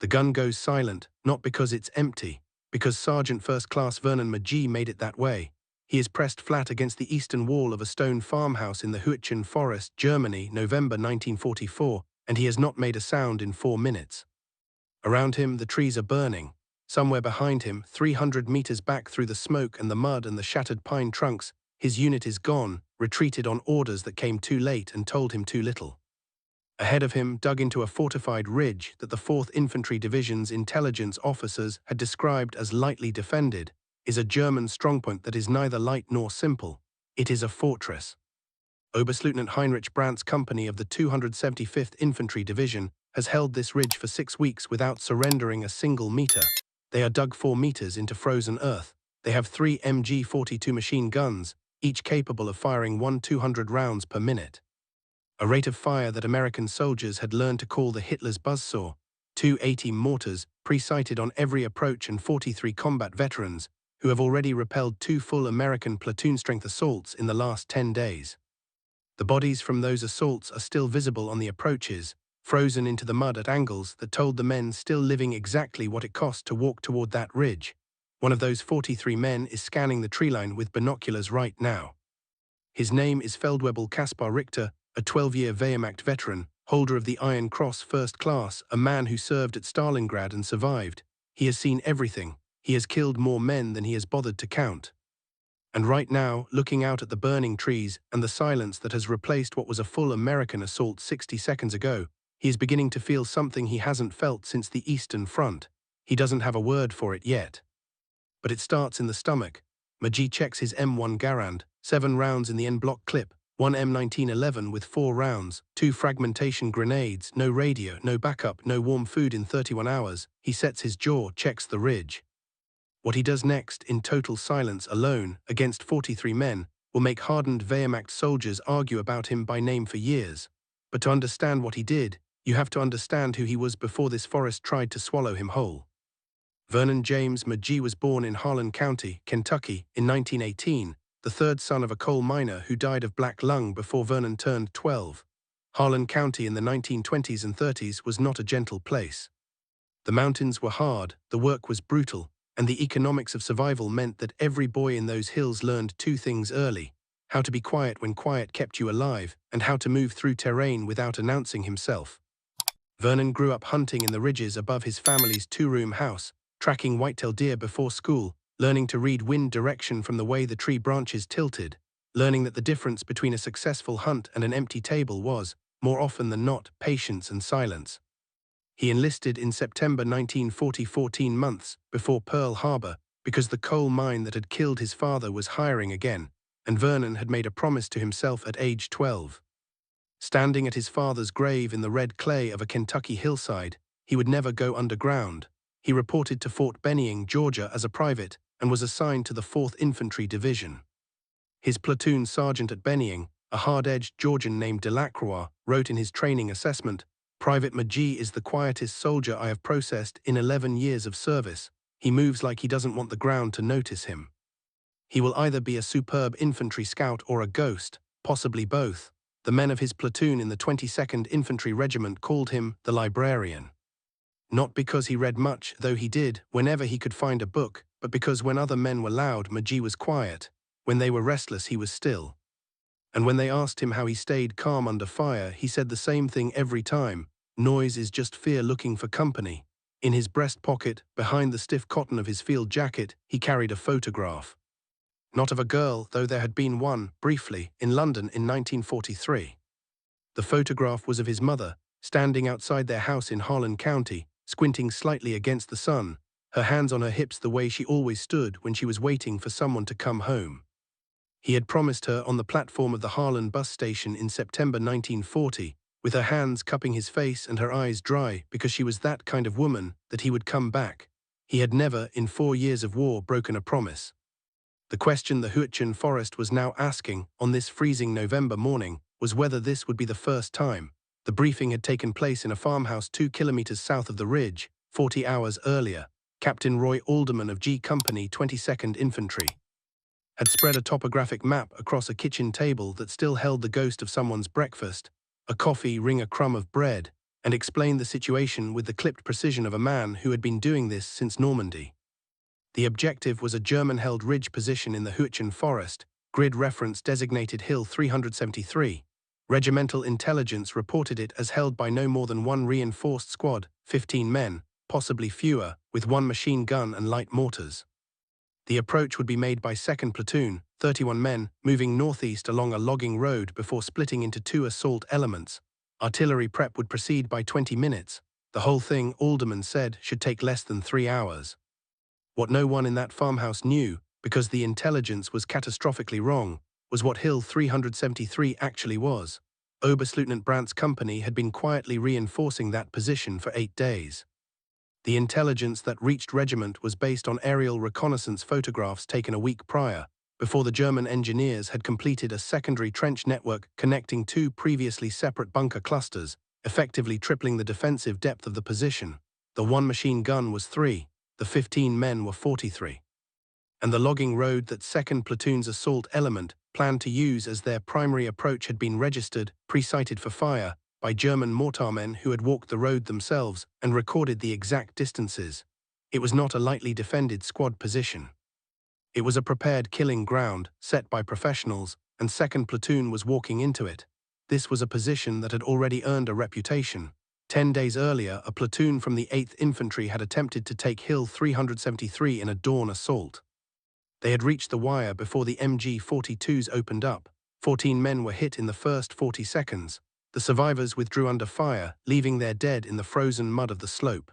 The gun goes silent, not because it's empty, because Sergeant First Class Vernon McGee made it that way. He is pressed flat against the eastern wall of a stone farmhouse in the Hürtgen Forest, Germany, November 1944, and he has not made a sound in 4 minutes. Around him, the trees are burning. Somewhere behind him, 300 meters back through the smoke and the mud and the shattered pine trunks, his unit is gone, retreated on orders that came too late and told him too little. Ahead of him, dug into a fortified ridge that the 4th Infantry Division's intelligence officers had described as lightly defended, is a German strongpoint that is neither light nor simple. It is a fortress. Oberstleutnant Heinrich Brandt's company of the 275th Infantry Division has held this ridge for 6 weeks without surrendering a single meter. They are dug 4 meters into frozen earth. They have 3 MG-42 machine guns, each capable of firing 200 rounds per minute. A rate of fire that American soldiers had learned to call the Hitler's buzzsaw, 280 mortars pre-sighted on every approach, and 43 combat veterans who have already repelled 2 full American platoon-strength assaults in the last 10 days. The bodies from those assaults are still visible on the approaches, frozen into the mud at angles that told the men still living exactly what it cost to walk toward that ridge. One of those 43 men is scanning the treeline with binoculars right now. His name is Feldwebel Kaspar Richter, a 12-year Wehrmacht veteran, holder of the Iron Cross First Class, a man who served at Stalingrad and survived. He has seen everything. He has killed more men than he has bothered to count. And right now, looking out at the burning trees and the silence that has replaced what was a full American assault 60 seconds ago, he is beginning to feel something he hasn't felt since the Eastern Front. He doesn't have a word for it yet. But it starts in the stomach. McGee checks his M1 Garand, 7 rounds in the N-block clip, 1 M1911 with 4 rounds, 2 fragmentation grenades, no radio, no backup, no warm food in 31 hours. He sets his jaw, checks the ridge. What he does next, in total silence, alone, against 43 men, will make hardened Wehrmacht soldiers argue about him by name for years. But to understand what he did, you have to understand who he was before this forest tried to swallow him whole. Vernon James McGee was born in Harlan County, Kentucky, in 1918, the 3rd son of a coal miner who died of black lung before Vernon turned 12. Harlan County in the 1920s and 30s was not a gentle place. The mountains were hard, the work was brutal, and the economics of survival meant that every boy in those hills learned 2 things early: how to be quiet when quiet kept you alive, and how to move through terrain without announcing himself. Vernon grew up hunting in the ridges above his family's 2-room house, tracking whitetail deer before school, learning to read wind direction from the way the tree branches tilted, learning that the difference between a successful hunt and an empty table was, more often than not, patience and silence. He enlisted in September 1940, 14 months before Pearl Harbor, because the coal mine that had killed his father was hiring again, and Vernon had made a promise to himself at age 12. Standing at his father's grave in the red clay of a Kentucky hillside, he would never go underground. He reported to Fort Benning, Georgia as a private and was assigned to the 4th Infantry Division. His platoon sergeant at Benning, a hard-edged Georgian named Delacroix, wrote in his training assessment, "Private McGee is the quietest soldier I have processed in 11 years of service. He moves like he doesn't want the ground to notice him. He will either be a superb infantry scout or a ghost, possibly both." The men of his platoon in the 22nd Infantry Regiment called him the librarian. Not because he read much, though he did, whenever he could find a book, but because when other men were loud, McGee was quiet. When they were restless, he was still. And when they asked him how he stayed calm under fire, he said the same thing every time: noise is just fear looking for company. In his breast pocket, behind the stiff cotton of his field jacket, he carried a photograph. Not of a girl, though there had been one, briefly, in London in 1943. The photograph was of his mother, standing outside their house in Harlan County, squinting slightly against the sun, her hands on her hips the way she always stood when she was waiting for someone to come home. He had promised her on the platform of the Harlan bus station in September 1940, with her hands cupping his face and her eyes dry because she was that kind of woman, that he would come back. He had never, in 4 years of war, broken a promise. The question the Hürtgen Forest was now asking, on this freezing November morning, was whether this would be the first time. The briefing had taken place in a farmhouse 2 kilometers south of the ridge, 40 hours earlier. Captain Roy Alderman of G Company 22nd Infantry had spread a topographic map across a kitchen table that still held the ghost of someone's breakfast, a coffee ring, a crumb of bread, and explained the situation with the clipped precision of a man who had been doing this since Normandy. The objective was a German-held ridge position in the Hürtgen Forest, grid reference designated Hill 373. Regimental intelligence reported it as held by no more than one reinforced squad, 15 men, possibly fewer, with one machine gun and light mortars. The approach would be made by 2nd Platoon, 31 men, moving northeast along a logging road before splitting into 2 assault elements. Artillery prep would proceed by 20 minutes. The whole thing, Alderman said, should take less than 3 hours. What no one in that farmhouse knew, because the intelligence was catastrophically wrong, was what Hill 373 actually was. Oberstleutnant Brandt's company had been quietly reinforcing that position for 8 days. The intelligence that reached regiment was based on aerial reconnaissance photographs taken a week prior, before the German engineers had completed a secondary trench network connecting 2 previously separate bunker clusters, effectively tripling the defensive depth of the position. The one machine gun was 3, the 15 men were 43. And the logging road that 2nd Platoon's assault element planned to use as their primary approach had been registered, pre-sighted for fire, by German mortarmen who had walked the road themselves and recorded the exact distances. It was not a lightly defended squad position. It was a prepared killing ground, set by professionals, and 2nd Platoon was walking into it. This was a position that had already earned a reputation. 10 days earlier, a platoon from the 8th Infantry had attempted to take Hill 373 in a dawn assault. They had reached the wire before the MG-42s opened up. 14 men were hit in the first 40 seconds. The survivors withdrew under fire, leaving their dead in the frozen mud of the slope.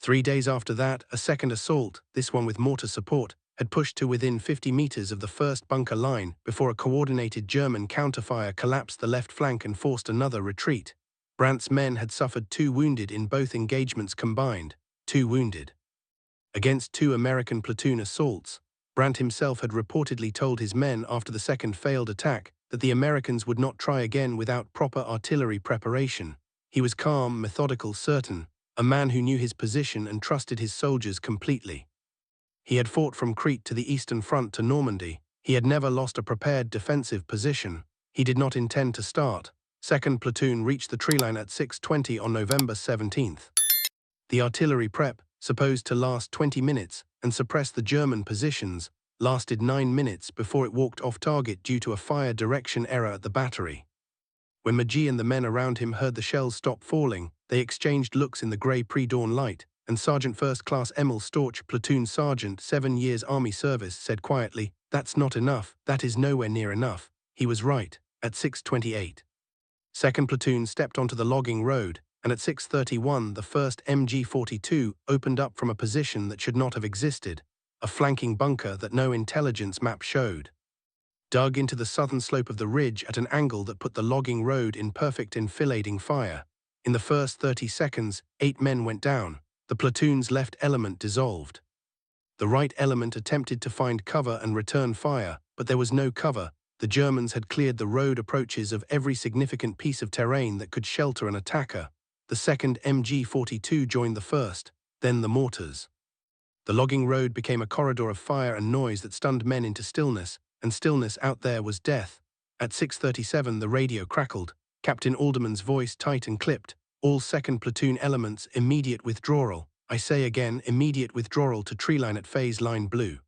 3 days after that, a second assault, this one with mortar support, had pushed to within 50 meters of the first bunker line before a coordinated German counterfire collapsed the left flank and forced another retreat. Brandt's men had suffered 2 wounded in both engagements combined, 2 wounded. Against 2 American platoon assaults, Brandt himself had reportedly told his men after the second failed attack that the Americans would not try again without proper artillery preparation. He was calm, methodical, certain, a man who knew his position and trusted his soldiers completely. He had fought from Crete to the Eastern Front to Normandy. He had never lost a prepared defensive position. He did not intend to start. 2nd Platoon reached the tree line at 6:20 on November 17th. The artillery prep, supposed to last 20 minutes and suppress the German positions, lasted 9 minutes before it walked off target due to a fire direction error at the battery. When McGee and the men around him heard the shells stop falling, they exchanged looks in the grey pre-dawn light, and Sergeant First Class Emil Storch, platoon sergeant, 7 years army service, said quietly, "That's not enough, that is nowhere near enough." He was right, at 6:28. 2nd Platoon stepped onto the logging road, and at 6:31 the first MG-42 opened up from a position that should not have existed, a flanking bunker that no intelligence map showed. Dug into the southern slope of the ridge at an angle that put the logging road in perfect enfilading fire. In the first 30 seconds, 8 men went down. The platoon's left element dissolved. The right element attempted to find cover and return fire, but there was no cover. The Germans had cleared the road approaches of every significant piece of terrain that could shelter an attacker. The second MG-42 joined the first, then the mortars. The logging road became a corridor of fire and noise that stunned men into stillness, and stillness out there was death. At 6:37 the radio crackled, Captain Alderman's voice tight and clipped. "All 2nd Platoon elements, immediate withdrawal. I say again, immediate withdrawal to tree line at phase line blue.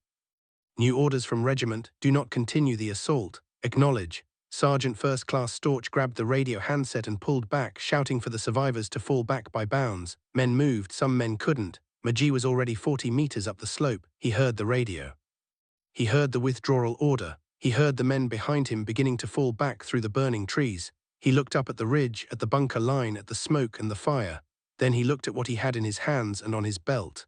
New orders from regiment, do not continue the assault. Acknowledge." Sergeant First Class Storch grabbed the radio handset and pulled back, shouting for the survivors to fall back by bounds. Men moved, some men couldn't. McGee was already 40 meters up the slope. He heard the radio. He heard the withdrawal order. He heard the men behind him beginning to fall back through the burning trees. He looked up at the ridge, at the bunker line, at the smoke and the fire. Then he looked at what he had in his hands and on his belt.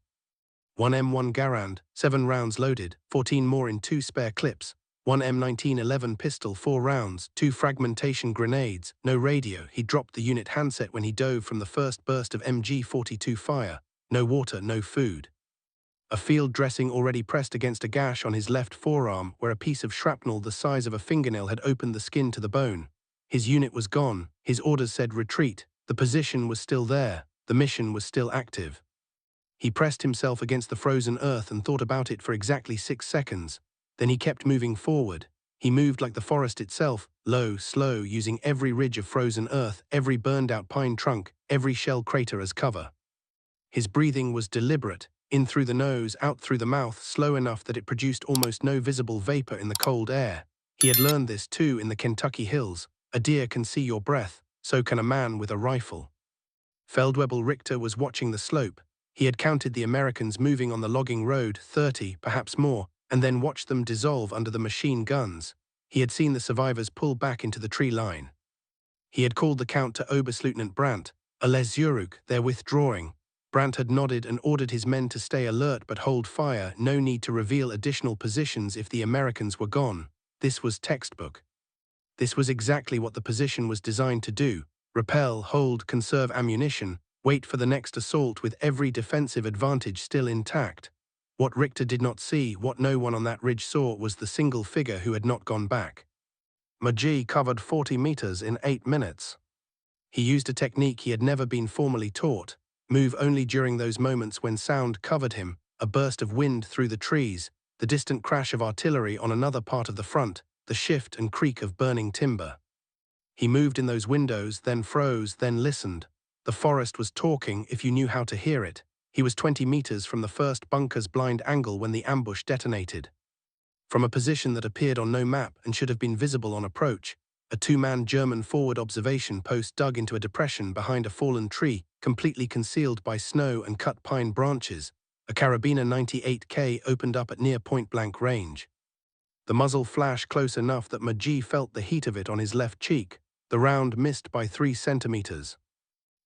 1 M1 Garand, 7 rounds loaded, 14 more in 2 spare clips. 1 M1911 pistol, 4 rounds, 2 fragmentation grenades, no radio. He dropped the unit handset when he dove from the first burst of MG-42 fire. No water, no food. A field dressing already pressed against a gash on his left forearm where a piece of shrapnel the size of a fingernail had opened the skin to the bone. His unit was gone. His orders said retreat. The position was still there. The mission was still active. He pressed himself against the frozen earth and thought about it for exactly 6 seconds. Then he kept moving forward. He moved like the forest itself, low, slow, using every ridge of frozen earth, every burned-out pine trunk, every shell crater as cover. His breathing was deliberate, in through the nose, out through the mouth, slow enough that it produced almost no visible vapor in the cold air. He had learned this too in the Kentucky hills. A deer can see your breath, so can a man with a rifle. Feldwebel Richter was watching the slope. He had counted the Americans moving on the logging road, 30, perhaps more, and then watched them dissolve under the machine guns. He had seen the survivors pull back into the tree line. He had called the count to Oberstleutnant Brandt. "Alles Zurück, they're withdrawing." Brandt had nodded and ordered his men to stay alert but hold fire, no need to reveal additional positions if the Americans were gone. This was textbook. This was exactly what the position was designed to do: repel, hold, conserve ammunition, wait for the next assault with every defensive advantage still intact. What Richter did not see, what no one on that ridge saw, was the single figure who had not gone back. McGee covered 40 meters in 8 minutes. He used a technique he had never been formally taught: move only during those moments when sound covered him, a burst of wind through the trees, the distant crash of artillery on another part of the front, the shift and creak of burning timber. He moved in those windows, then froze, then listened. The forest was talking if you knew how to hear it. He was 20 meters from the first bunker's blind angle when the ambush detonated. From a position that appeared on no map and should have been visible on approach, a two-man German forward observation post dug into a depression behind a fallen tree, completely concealed by snow and cut pine branches. A carabiner 98K opened up at near point-blank range. The muzzle flashed close enough that McGee felt the heat of it on his left cheek. The round missed by 3 centimeters.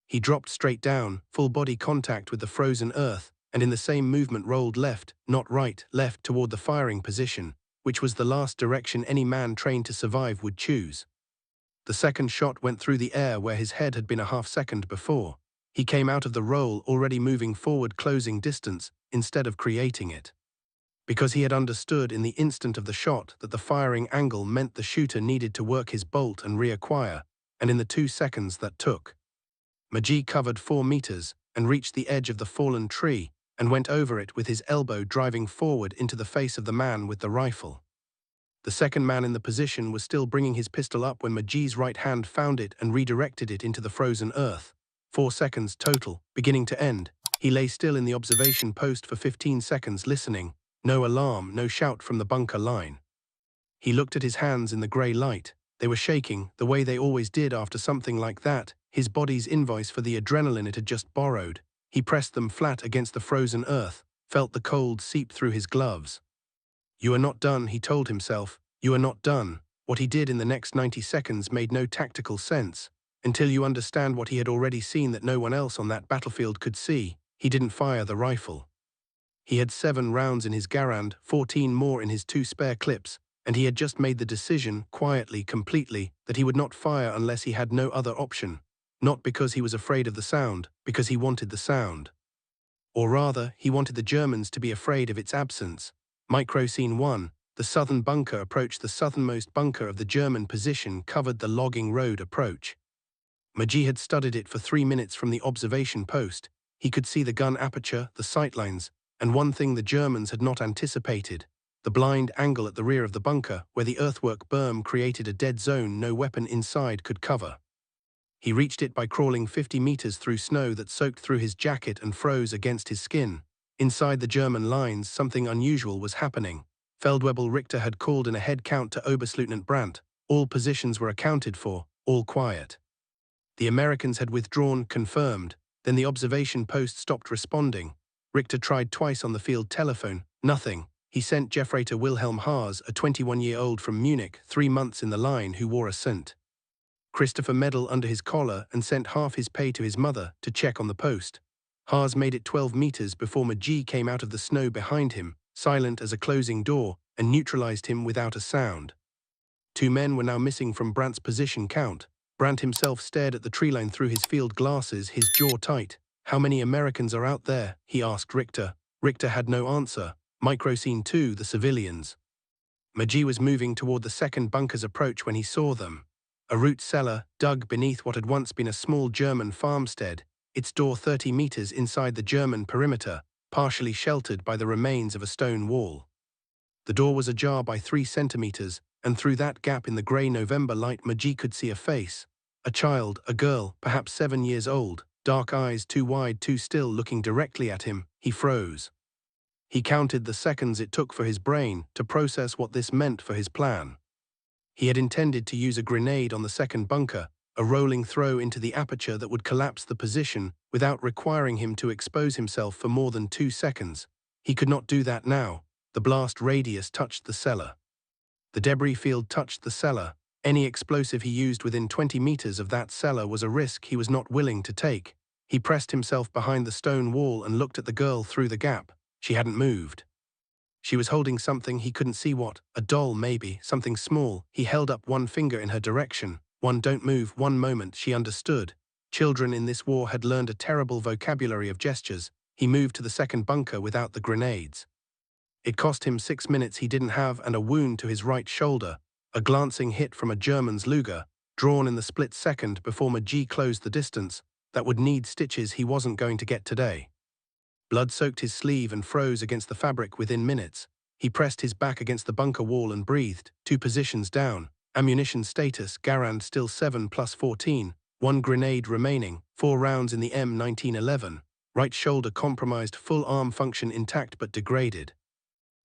He dropped straight down, full body contact with the frozen earth, and in the same movement rolled left, not right, left toward the firing position, which was the last direction any man trained to survive would choose. The second shot went through the air where his head had been a half-second before. He came out of the roll already moving forward, closing distance, instead of creating it. Because he had understood in the instant of the shot that the firing angle meant the shooter needed to work his bolt and reacquire, and in the 2 seconds that took, McGee covered 4 meters and reached the edge of the fallen tree and went over it with his elbow driving forward into the face of the man with the rifle. The second man in the position was still bringing his pistol up when McGee's right hand found it and redirected it into the frozen earth. 4 seconds total, beginning to end. He lay still in the observation post for 15 seconds listening. No alarm, no shout from the bunker line. He looked at his hands in the grey light. They were shaking, the way they always did after something like that, his body's invoice for the adrenaline it had just borrowed. He pressed them flat against the frozen earth, felt the cold seep through his gloves. "You are not done," he told himself. "You are not done." What he did in the next 90 seconds made no tactical sense. Until you understand what he had already seen that no one else on that battlefield could see, he didn't fire the rifle. He had 7 rounds in his Garand, 14 more in his 2 spare clips, and he had just made the decision, quietly, completely, that he would not fire unless he had no other option. Not because he was afraid of the sound, because he wanted the sound. Or rather, he wanted the Germans to be afraid of its absence. Micro Scene 1, the southern bunker approached the southernmost bunker of the German position covered the logging road approach. McGee had studied it for 3 minutes from the observation post. He could see the gun aperture, the sightlines, and one thing the Germans had not anticipated: the blind angle at the rear of the bunker, where the earthwork berm created a dead zone no weapon inside could cover. He reached it by crawling 50 meters through snow that soaked through his jacket and froze against his skin. Inside the German lines, something unusual was happening. Feldwebel Richter had called in a head count to Oberstleutnant Brandt. All positions were accounted for, all quiet. The Americans had withdrawn, confirmed. Then the observation post stopped responding. Richter tried twice on the field telephone, nothing. He sent Jeffreiter Wilhelm Haas, a 21-year-old from Munich, 3 months in the line, who wore a cent Christopher medal under his collar and sent half his pay to his mother to check on the post. Haas made it 12 meters before McGee came out of the snow behind him, silent as a closing door, and neutralized him without a sound. 2 men were now missing from Brandt's position count. Brandt himself stared at the tree line through his field glasses, his jaw tight. "How many Americans are out there?" he asked Richter. Richter had no answer. Micro Scene 2, the civilians. McGee was moving toward the second bunker's approach when he saw them. A root cellar, dug beneath what had once been a small German farmstead, its door 30 meters inside the German perimeter, partially sheltered by the remains of a stone wall. The door was ajar by 3 centimeters, and through that gap in the grey November light McGee could see a face. A child, a girl, perhaps 7 years old, dark eyes too wide, too still, looking directly at him. He froze. He counted the seconds it took for his brain to process what this meant for his plan. He had intended to use a grenade on the second bunker, a rolling throw into the aperture that would collapse the position without requiring him to expose himself for more than 2 seconds. He could not do that now. The blast radius touched the cellar. The debris field touched the cellar. Any explosive he used within 20 meters of that cellar was a risk he was not willing to take. He pressed himself behind the stone wall and looked at the girl through the gap. She hadn't moved. She was holding something, he couldn't see what, a doll maybe, something small. He held up one finger in her direction. Don't move, one moment, she understood. Children in this war had learned a terrible vocabulary of gestures. He moved to the second bunker without the grenades. It cost him 6 minutes he didn't have, and a wound to his right shoulder, a glancing hit from a German's Luger, drawn in the split second before McGee closed the distance, that would need stitches he wasn't going to get today. Blood soaked his sleeve and froze against the fabric within minutes. He pressed his back against the bunker wall and breathed. 2 positions down. Ammunition status, Garand still 7+14. 1 grenade remaining. 4 rounds in the M1911. Right shoulder compromised, full arm function intact but degraded.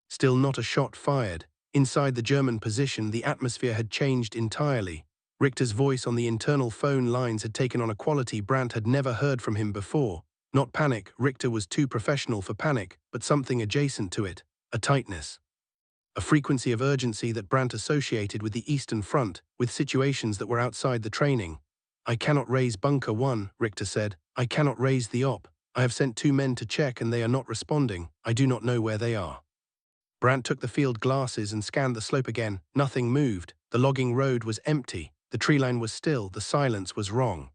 Still not a shot fired. Inside the German position, the atmosphere had changed entirely. Richter's voice on the internal phone lines had taken on a quality Brandt had never heard from him before. Not panic, Richter was too professional for panic, but something adjacent to it, a tightness. A frequency of urgency that Brandt associated with the Eastern Front, with situations that were outside the training. I cannot raise Bunker 1, Richter said. I cannot raise the op. I have sent 2 men to check and they are not responding. I do not know where they are. Brandt took the field glasses and scanned the slope again. Nothing moved. The logging road was empty. The tree line was still. The silence was wrong.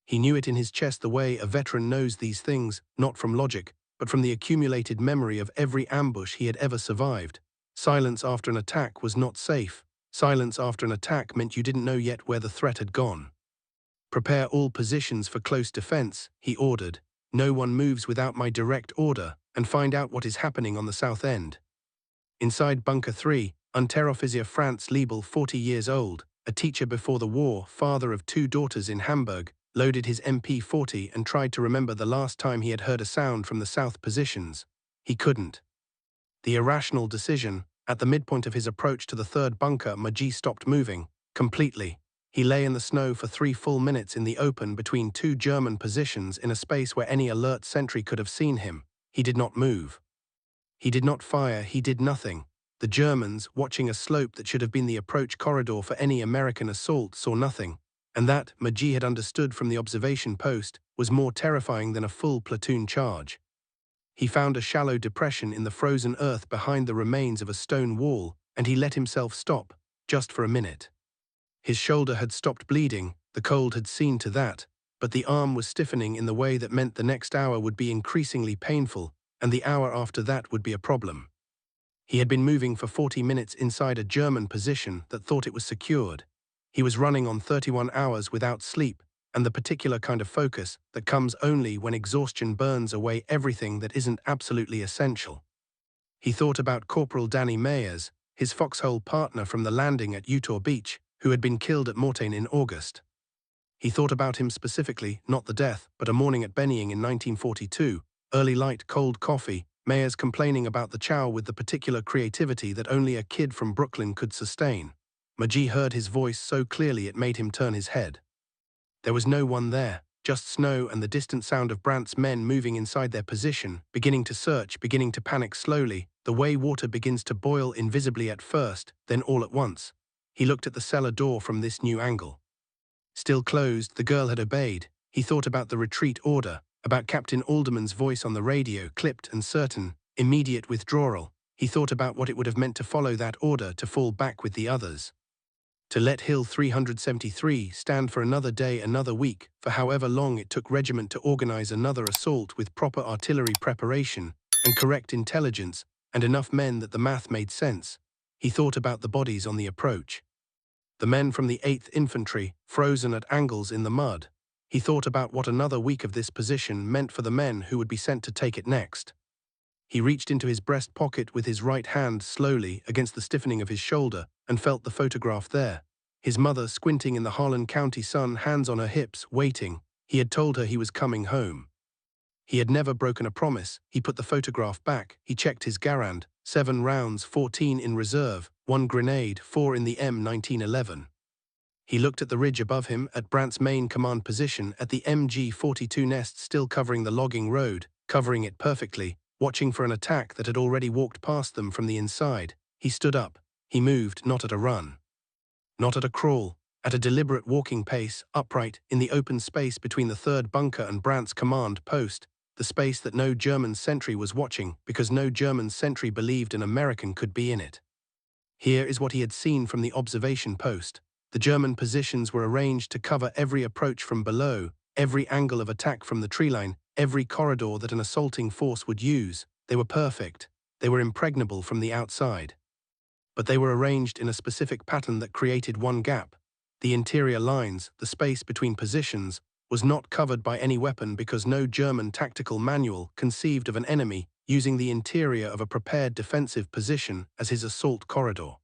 He knew it in his chest the way a veteran knows these things, not from logic, but from the accumulated memory of every ambush he had ever survived. Silence after an attack was not safe. Silence after an attack meant you didn't know yet where the threat had gone. Prepare all positions for close defense, he ordered. No one moves without my direct order, and find out what is happening on the south end. Inside Bunker 3, Unteroffizier Franz Liebel, 40 years old, a teacher before the war, father of 2 daughters in Hamburg, loaded his MP40 and tried to remember the last time he had heard a sound from the south positions. He couldn't. The irrational decision, at the midpoint of his approach to the third bunker, McGee stopped moving, completely. He lay in the snow for 3 full minutes in the open between 2 German positions in a space where any alert sentry could have seen him. He did not move. He did not fire, he did nothing. The Germans, watching a slope that should have been the approach corridor for any American assault, saw nothing. And that, McGee had understood from the observation post, was more terrifying than a full platoon charge. He found a shallow depression in the frozen earth behind the remains of a stone wall, and he let himself stop, just for a minute. His shoulder had stopped bleeding, the cold had seen to that, but the arm was stiffening in the way that meant the next hour would be increasingly painful, and the hour after that would be a problem. He had been moving for 40 minutes inside a German position that thought it was secured. He was running on 31 hours without sleep, and the particular kind of focus that comes only when exhaustion burns away everything that isn't absolutely essential. He thought about Corporal Danny Meyers, his foxhole partner from the landing at Utah Beach, who had been killed at Mortain in August. He thought about him specifically, not the death, but a morning at Bennying in 1942, early light, cold coffee, Meyers complaining about the chow with the particular creativity that only a kid from Brooklyn could sustain. McGee heard his voice so clearly it made him turn his head. There was no one there, just snow and the distant sound of Brandt's men moving inside their position, beginning to search, beginning to panic slowly, the way water begins to boil invisibly at first, then all at once. He looked at the cellar door from this new angle. Still closed, the girl had obeyed. He thought about the retreat order, about Captain Alderman's voice on the radio, clipped and certain, immediate withdrawal. He thought about what it would have meant to follow that order, to fall back with the others. To let Hill 373 stand for another day, another week, for however long it took regiment to organize another assault with proper artillery preparation and correct intelligence and enough men that the math made sense. He thought about the bodies on the approach. The men from the 8th Infantry, frozen at angles in the mud. He thought about what another week of this position meant for the men who would be sent to take it next. He reached into his breast pocket with his right hand slowly against the stiffening of his shoulder and felt the photograph there. His mother squinting in the Harlan County sun, hands on her hips, waiting. He had told her he was coming home. He had never broken a promise. He put the photograph back. He checked his Garand. 7 rounds, 14 in reserve, 1 grenade, 4 in the M1911. He looked at the ridge above him, at Brandt's main command position, at the MG-42 nest still covering the logging road, covering it perfectly, watching for an attack that had already walked past them from the inside. He stood up. He moved, not at a run, not at a crawl, at a deliberate walking pace, upright, in the open space between the 3rd bunker and Brandt's command post, the space that no German sentry was watching because no German sentry believed an American could be in it. Here is what he had seen from the observation post. The German positions were arranged to cover every approach from below, every angle of attack from the treeline, every corridor that an assaulting force would use. They were perfect. They were impregnable from the outside. But they were arranged in a specific pattern that created one gap. The interior lines, the space between positions, was not covered by any weapon because no German tactical manual conceived of an enemy using the interior of a prepared defensive position as his assault corridor.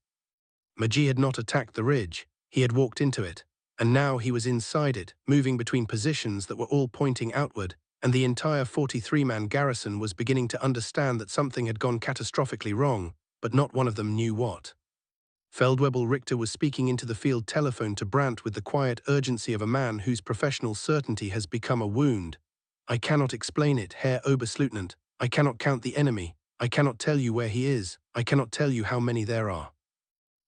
McGee had not attacked the ridge. He had walked into it, and now he was inside it, moving between positions that were all pointing outward, and the entire 43-man garrison was beginning to understand that something had gone catastrophically wrong, but not one of them knew what. Feldwebel Richter was speaking into the field telephone to Brandt with the quiet urgency of a man whose professional certainty has become a wound. "I cannot explain it, Herr Oberstleutnant. I cannot count the enemy. I cannot tell you where he is. I cannot tell you how many there are.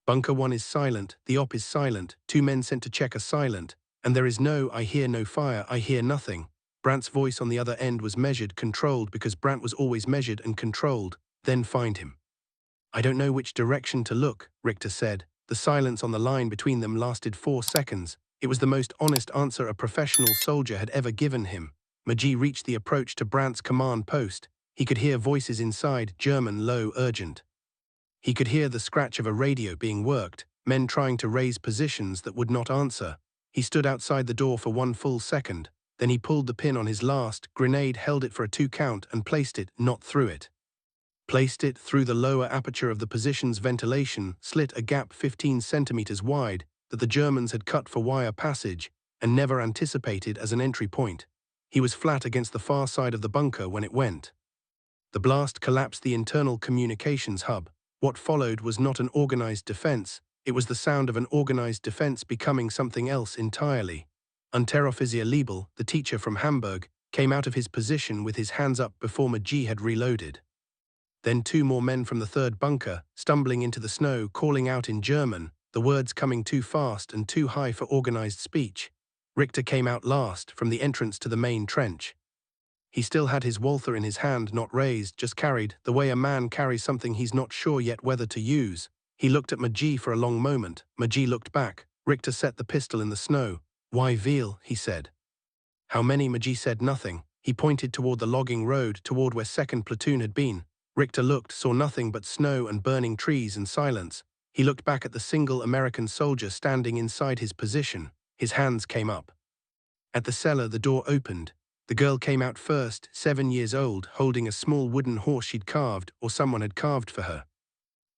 Bunker 1 is silent, the op is silent, 2 men sent to check are silent, and there is I hear no fire, I hear nothing." Brandt's voice on the other end was measured, controlled, because Brandt was always measured and controlled. "Then find him." "I don't know which direction to look," Richter said. The silence on the line between them lasted 4 seconds. It was the most honest answer a professional soldier had ever given him. McGee reached the approach to Brandt's command post. He could hear voices inside, German, low, urgent. He could hear the scratch of a radio being worked, men trying to raise positions that would not answer. He stood outside the door for 1 full second. Then he pulled the pin on his last grenade, held it for a 2 count, and placed it, not through it. Placed it through the lower aperture of the position's ventilation, slit a gap 15 centimeters wide that the Germans had cut for wire passage and never anticipated as an entry point. He was flat against the far side of the bunker when it went. The blast collapsed the internal communications hub. What followed was not an organized defense, it was the sound of an organized defense becoming something else entirely. Unteroffizier Liebel, the teacher from Hamburg, came out of his position with his hands up before McGee had reloaded. Then 2 more men from the 3rd bunker, stumbling into the snow, calling out in German, the words coming too fast and too high for organized speech. Richter came out last, from the entrance to the main trench. He still had his Walther in his hand, not raised, just carried, the way a man carries something he's not sure yet whether to use. He looked at McGee for a long moment. McGee looked back. Richter set the pistol in the snow. "Why Veal?" he said. "How many?" McGee said nothing. He pointed toward the logging road, toward where 2nd platoon had been. Richter looked, saw nothing but snow and burning trees and silence. He looked back at the single American soldier standing inside his position. His hands came up. At the cellar, the door opened. The girl came out first, 7 years old, holding a small wooden horse she'd carved, or someone had carved for her.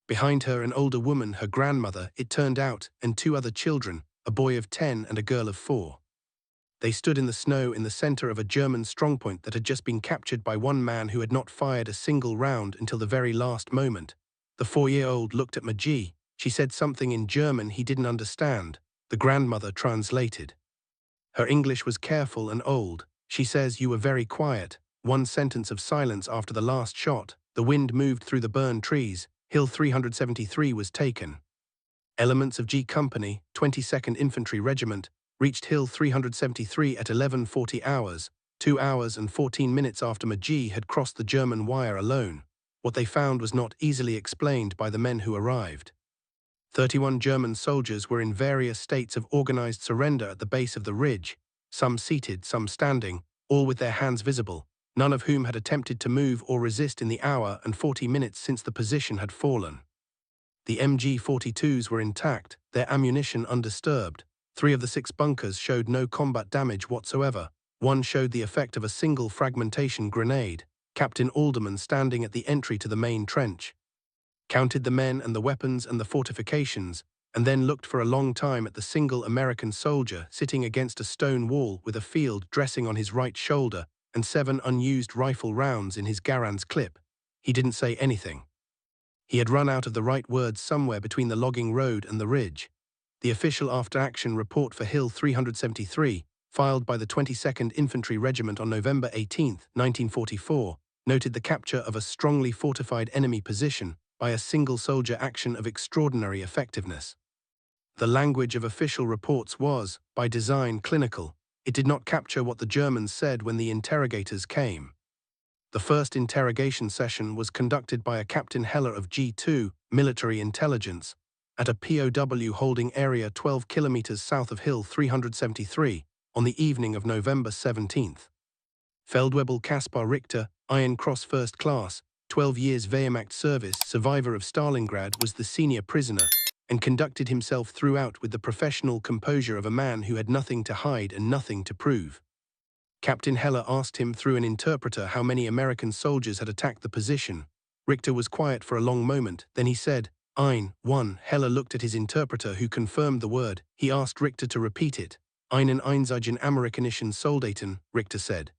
Behind her, an older woman, her grandmother, it turned out, and 2 other children, a boy of 10 and a girl of 4. They stood in the snow in the center of a German strongpoint that had just been captured by one man who had not fired a single round until the very last moment. The 4-year-old looked at McGee. She said something in German he didn't understand. The grandmother translated. Her English was careful and old. "She says you were very quiet." 1 sentence of silence after the last shot. The wind moved through the burned trees. Hill 373 was taken. Elements of G Company, 22nd Infantry Regiment, reached Hill 373 at 11:40 hours, 2 hours and 14 minutes after McGee had crossed the German wire alone. What they found was not easily explained by the men who arrived. 31 German soldiers were in various states of organized surrender at the base of the ridge, some seated, some standing, all with their hands visible, none of whom had attempted to move or resist in the hour and 40 minutes since the position had fallen. The MG-42s were intact, their ammunition undisturbed. 3 of the 6 bunkers showed no combat damage whatsoever. 1 showed the effect of a single fragmentation grenade. Captain Alderman, standing at the entry to the main trench, counted the men and the weapons and the fortifications, and then looked for a long time at the single American soldier sitting against a stone wall with a field dressing on his right shoulder and 7 unused rifle rounds in his Garand's clip. He didn't say anything. He had run out of the right words somewhere between the logging road and the ridge. The official after-action report for Hill 373, filed by the 22nd Infantry Regiment on November 18, 1944, noted the capture of a strongly fortified enemy position by a single soldier action of extraordinary effectiveness. The language of official reports was, by design, clinical. It did not capture what the Germans said when the interrogators came. The first interrogation session was conducted by a Captain Heller of G2, Military Intelligence, at a POW holding area 12 kilometers south of Hill 373, on the evening of November 17th. Feldwebel Kaspar Richter, Iron Cross First Class, 12 years Wehrmacht service, survivor of Stalingrad, was the senior prisoner, and conducted himself throughout with the professional composure of a man who had nothing to hide and nothing to prove. Captain Heller asked him through an interpreter how many American soldiers had attacked the position. Richter was quiet for a long moment, then he said, "1." Heller looked at his interpreter, who confirmed the word. He asked Richter to repeat it. "Einen einzigen amerikanischen Soldaten," Richter said.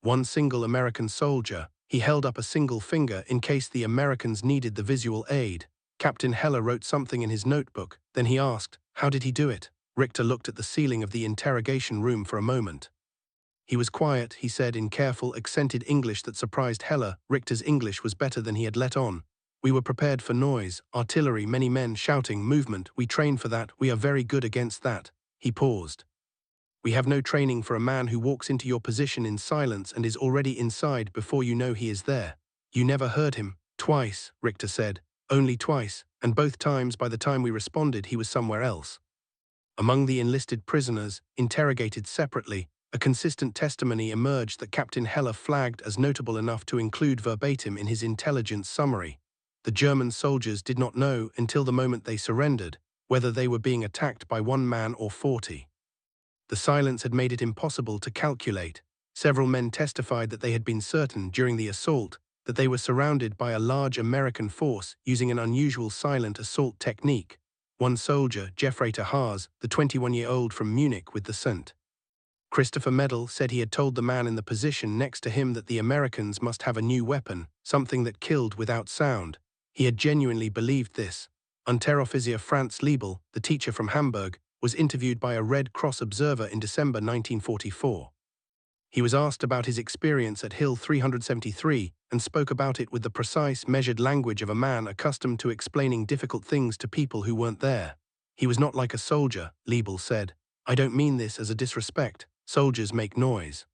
"One single American soldier." He held up a single finger in case the Americans needed the visual aid. Captain Heller wrote something in his notebook. Then he asked, "How did he do it?" Richter looked at the ceiling of the interrogation room for a moment. He was quiet, he said in careful, accented English that surprised Heller. Richter's English was better than he had let on. "We were prepared for noise, artillery, many men shouting, movement. We trained for that. We are very good against that." He paused. "We have no training for a man who walks into your position in silence and is already inside before you know he is there." "You never heard him?" "Twice," Richter said. "Only twice, and both times by the time we responded he was somewhere else." Among the enlisted prisoners, interrogated separately, a consistent testimony emerged that Captain Heller flagged as notable enough to include verbatim in his intelligence summary. The German soldiers did not know, until the moment they surrendered, whether they were being attacked by 1 man or 40. The silence had made it impossible to calculate. Several men testified that they had been certain, during the assault, that they were surrounded by a large American force using an unusual silent assault technique. One soldier, Jeffreiter Haas, the 21-year-old from Munich with the St. Christopher Medal, said he had told the man in the position next to him that the Americans must have a new weapon, something that killed without sound. He had genuinely believed this. Unteroffizier Franz Liebel, the teacher from Hamburg, was interviewed by a Red Cross observer in December 1944. He was asked about his experience at Hill 373 and spoke about it with the precise, measured language of a man accustomed to explaining difficult things to people who weren't there. "He was not like a soldier," Liebel said. "I don't mean this as a disrespect. Soldiers make noise.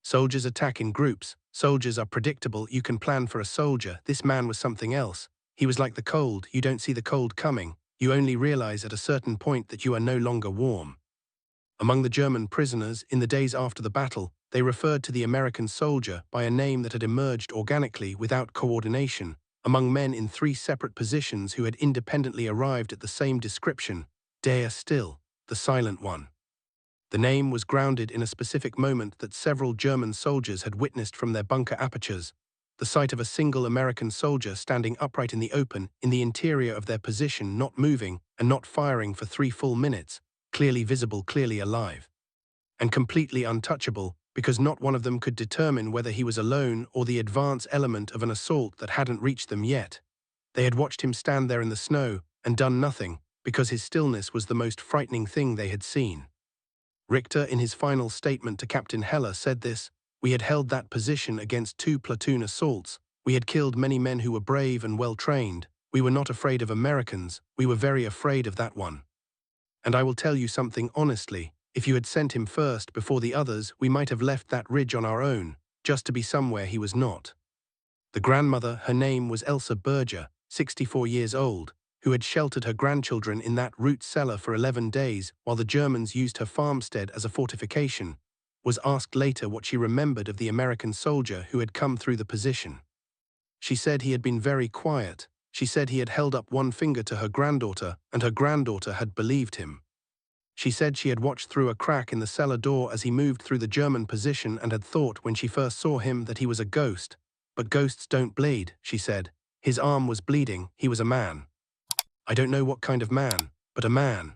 Soldiers attack in groups. Soldiers are predictable. You can plan for a soldier. This man was something else. He was like the cold. You don't see the cold coming. You only realize at a certain point that you are no longer warm." Among the German prisoners, in the days after the battle, they referred to the American soldier by a name that had emerged organically without coordination, among men in 3 separate positions who had independently arrived at the same description: Der Still, the silent one. The name was grounded in a specific moment that several German soldiers had witnessed from their bunker apertures: the sight of a single American soldier standing upright in the open, in the interior of their position, not moving and not firing for 3 full minutes, clearly visible, clearly alive, and completely untouchable, because not one of them could determine whether he was alone or the advance element of an assault that hadn't reached them yet. They had watched him stand there in the snow and done nothing, because his stillness was the most frightening thing they had seen. Richter, in his final statement to Captain Heller, said this: "We had held that position against 2 platoon assaults. We had killed many men who were brave and well-trained. We were not afraid of Americans. We were very afraid of that one. And I will tell you something honestly. If you had sent him first before the others, we might have left that ridge on our own, just to be somewhere he was not." The grandmother, her name was Elsa Berger, 64 years old, who had sheltered her grandchildren in that root cellar for 11 days while the Germans used her farmstead as a fortification, was asked later what she remembered of the American soldier who had come through the position. She said he had been very quiet. She said he had held up one finger to her granddaughter, and her granddaughter had believed him. She said she had watched through a crack in the cellar door as he moved through the German position and had thought when she first saw him that he was a ghost. "But ghosts don't bleed," she said. "His arm was bleeding. He was a man." "I don't know what kind of man," but a man.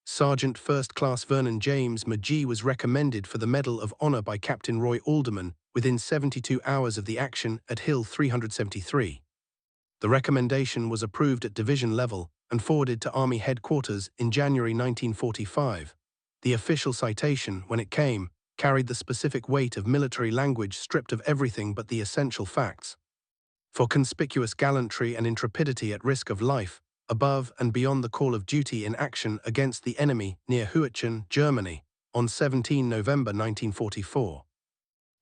Sergeant First Class Vernon James McGee was recommended for the Medal of Honor by Captain Roy Alderman within 72 hours of the action at Hill 373. The recommendation was approved at division level and forwarded to Army headquarters in January 1945. The official citation, when it came, carried the specific weight of military language stripped of everything but the essential facts. For conspicuous gallantry and intrepidity at risk of life, above and beyond the call of duty in action against the enemy near Hürtgen, Germany, on 17 November 1944.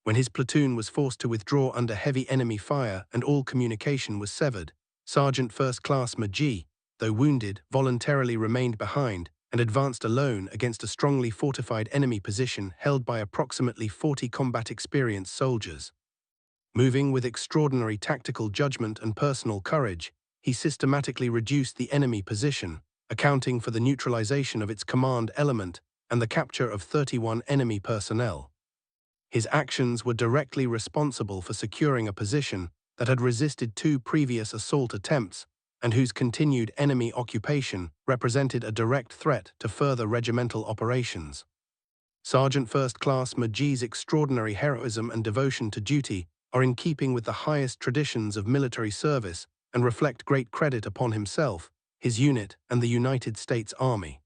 When his platoon was forced to withdraw under heavy enemy fire and all communication was severed, Sergeant First Class McGee, though wounded, voluntarily remained behind and advanced alone against a strongly fortified enemy position held by approximately 40 combat-experienced soldiers. Moving with extraordinary tactical judgment and personal courage, he systematically reduced the enemy position, accounting for the neutralization of its command element and the capture of 31 enemy personnel. His actions were directly responsible for securing a position that had resisted 2 previous assault attempts and whose continued enemy occupation represented a direct threat to further regimental operations. Sergeant First Class McGee's extraordinary heroism and devotion to duty are in keeping with the highest traditions of military service and reflect great credit upon himself, his unit, and the United States Army.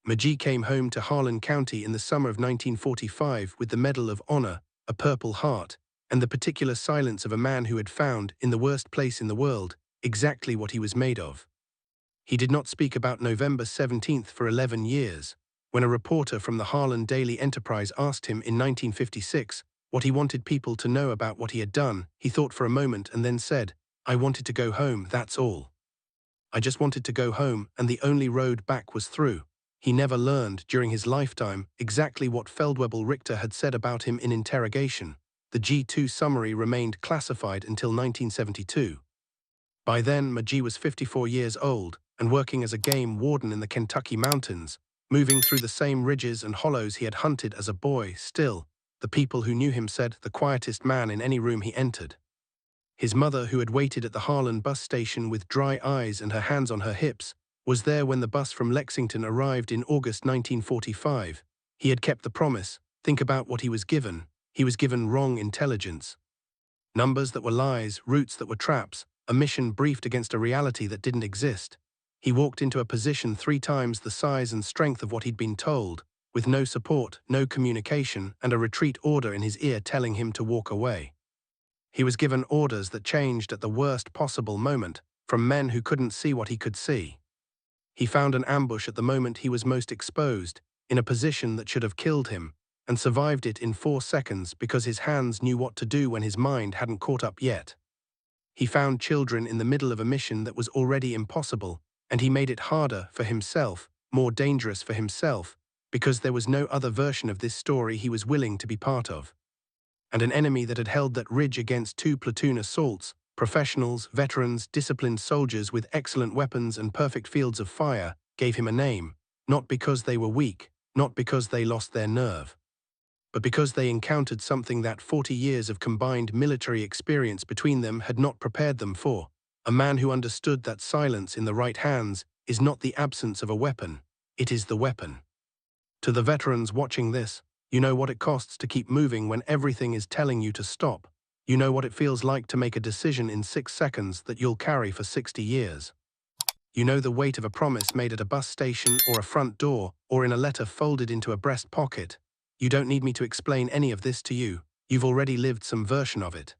McGee came home to Harlan County in the summer of 1945 with the Medal of Honor, a Purple Heart, and the particular silence of a man who had found, in the worst place in the world, exactly what he was made of. He did not speak about November 17th for 11 years. When a reporter from the Harlan Daily Enterprise asked him in 1956 what he wanted people to know about what he had done, he thought for a moment and then said, "I wanted to go home, that's all. I just wanted to go home, and the only road back was through." He never learned, during his lifetime, exactly what Feldwebel Richter had said about him in interrogation. The G2 summary remained classified until 1972. By then, McGee was 54 years old and working as a game warden in the Kentucky mountains, moving through the same ridges and hollows he had hunted as a boy. Still, the people who knew him said the quietest man in any room he entered. His mother, who had waited at the Harlan bus station with dry eyes and her hands on her hips, was there when the bus from Lexington arrived in August 1945. He had kept the promise. Think about what he was given. He was given wrong intelligence. Numbers that were lies, routes that were traps, a mission briefed against a reality that didn't exist. He walked into a position 3 times the size and strength of what he'd been told, with no support, no communication, and a retreat order in his ear telling him to walk away. He was given orders that changed at the worst possible moment, from men who couldn't see what he could see. He found an ambush at the moment he was most exposed, in a position that should have killed him, and survived it in 4 seconds because his hands knew what to do when his mind hadn't caught up yet. He found children in the middle of a mission that was already impossible, and he made it harder for himself, more dangerous for himself, because there was no other version of this story he was willing to be part of. And an enemy that had held that ridge against 2 platoon assaults, professionals, veterans, disciplined soldiers with excellent weapons and perfect fields of fire, gave him a name, not because they were weak, not because they lost their nerve, but because they encountered something that 40 years of combined military experience between them had not prepared them for. A man who understood that silence in the right hands is not the absence of a weapon, it is the weapon. To the veterans watching this, you know what it costs to keep moving when everything is telling you to stop. You know what it feels like to make a decision in 6 seconds that you'll carry for 60 years. You know the weight of a promise made at a bus station or a front door or in a letter folded into a breast pocket. You don't need me to explain any of this to you. You've already lived some version of it.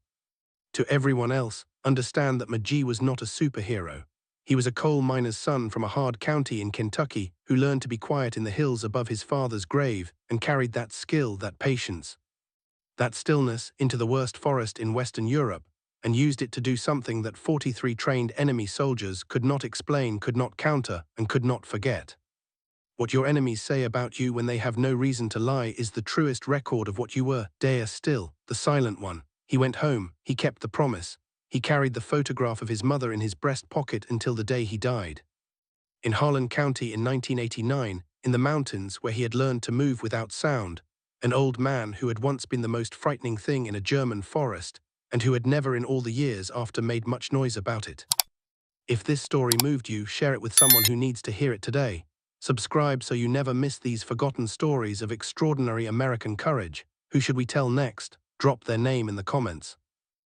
To everyone else, understand that McGee was not a superhero. He was a coal miner's son from a hard county in Kentucky who learned to be quiet in the hills above his father's grave and carried that skill, that patience, that stillness into the worst forest in Western Europe, and used it to do something that 43 trained enemy soldiers could not explain, could not counter, and could not forget. What your enemies say about you when they have no reason to lie is the truest record of what you were. Dare still, the silent one. He went home, he kept the promise. He carried the photograph of his mother in his breast pocket until the day he died. In Harlan County in 1989, in the mountains where he had learned to move without sound, an old man who had once been the most frightening thing in a German forest, and who had never in all the years after made much noise about it. If this story moved you, share it with someone who needs to hear it today. Subscribe so you never miss these forgotten stories of extraordinary American courage. Who should we tell next? Drop their name in the comments.